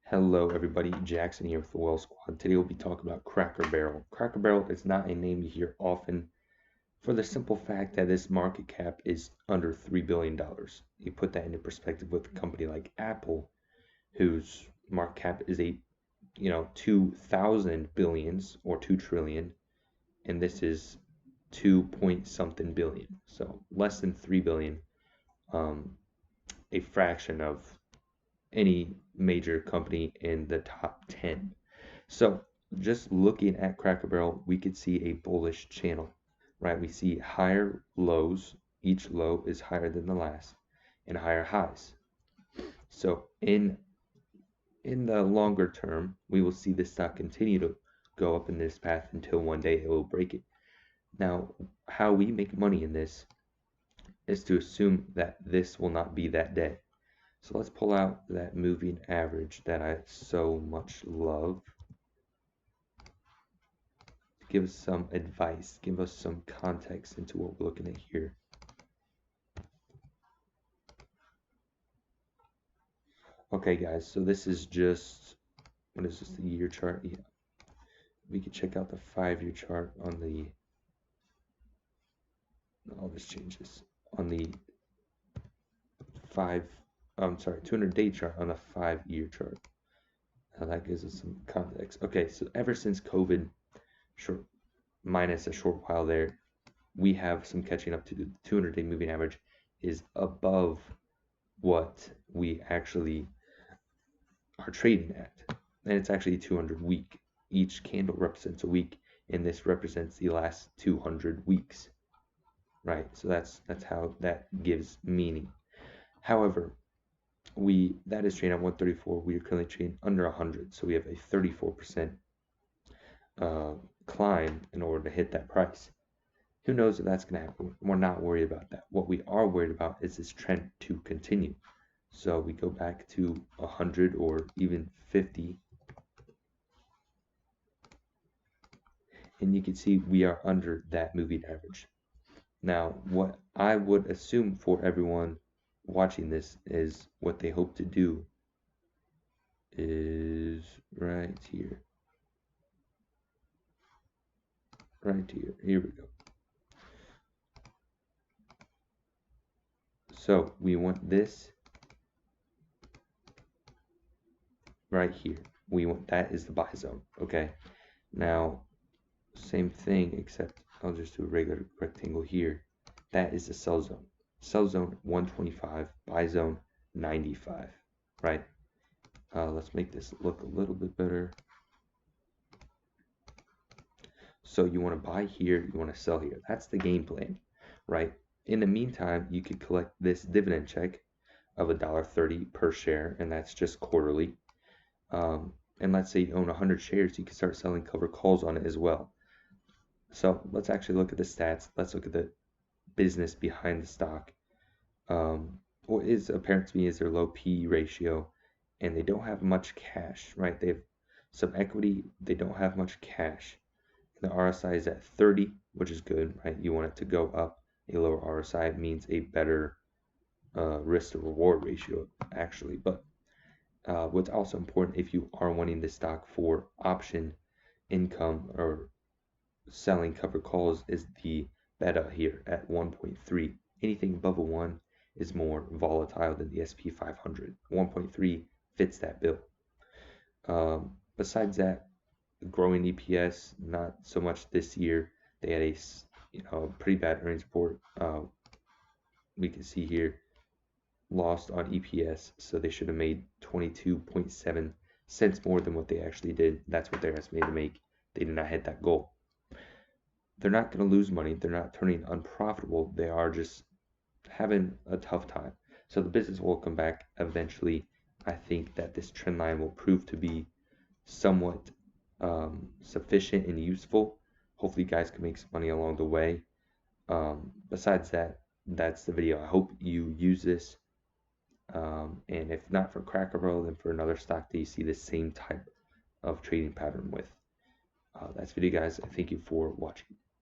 Hello everybody, Jackson here with the Well Squad. Today we'll be talking about Cracker Barrel. Cracker Barrel is not a name you hear often for the simple fact that this market cap is under $3 billion. You put that into perspective with a company like Apple, whose market cap is 2,000 billions or 2 trillion, and this is 2 point something billion. So less than 3 billion, a fraction of any major company in the top 10. So just looking at Cracker Barrel, we could see a bullish channel, right? We see higher lows. Each low is higher than the last, and higher highs. So in the longer term, we will see this stock continue to go up in this path until one day it will break it. Now, how we make money in this is to assume that this will not be that day. So let's pull out that moving average that I so much love. Give us some advice, give us some context into what we're looking at here. Okay guys, so this is just, what is this, the year chart? Yeah. We could check out the 5-year chart on the, all this changes, on the 200-day chart on the 5-year chart. Now that gives us some context. Okay, so ever since COVID, minus a short while there, we have some catching up to do. The 200-day moving average is above what we actually are trading at, and it's actually 200 week. Each candle represents a week, and this represents the last 200 weeks, right? So that's how that gives meaning. However, that is trading at 134. We are currently trading under 100, so we have a 34% climb in order to hit that price. Who knows if that's going to happen? We're not worried about that. What we are worried about is this trend to continue. So we go back to 100 or even 50, and you can see we are under that moving average. Now, what I would assume for everyone watching this is what they hope to do is right here. Right here. Here we go. So we want this right here. We want, that is the buy zone. Okay. Now, same thing, except I'll just do a regular rectangle here. That is the sell zone. Sell zone 125, buy zone 95, right? Let's make this look a little bit better. So you want to buy here, you want to sell here. That's the game plan, right? In the meantime, you could collect this dividend check of $1.30 per share, and that's just quarterly. And let's say you own 100 shares, you can start selling covered calls on it as well. So let's actually look at the stats. Let's look at the business behind the stock. What is apparent to me is their low PE ratio, and they don't have much cash, right? They have some equity, they don't have much cash. The RSI is at 30, which is good, right? You want it to go up. A lower RSI means a better risk to reward ratio, actually. But what's also important if you are wanting the stock for option income or selling covered calls is the beta here at 1.3. Anything above a 1 is more volatile than the SP 500. 1.3 fits that bill. Besides that, growing EPS, not so much this year. They had a pretty bad earnings report. We can see here lost on EPS, so they should have made 22.7 cents more than what they actually did. That's what they're estimated to make. They did not hit that goal. They're not going to lose money. They're not turning unprofitable. They are just having a tough time. So the business will come back eventually. I think that this trend line will prove to be somewhat sufficient and useful. Hopefully you guys can make some money along the way. Besides that, that's the video. I hope you use this, and if not for Cracker Barrel, then for another stock that you see the same type of trading pattern with. That's the video, guys. Thank you for watching.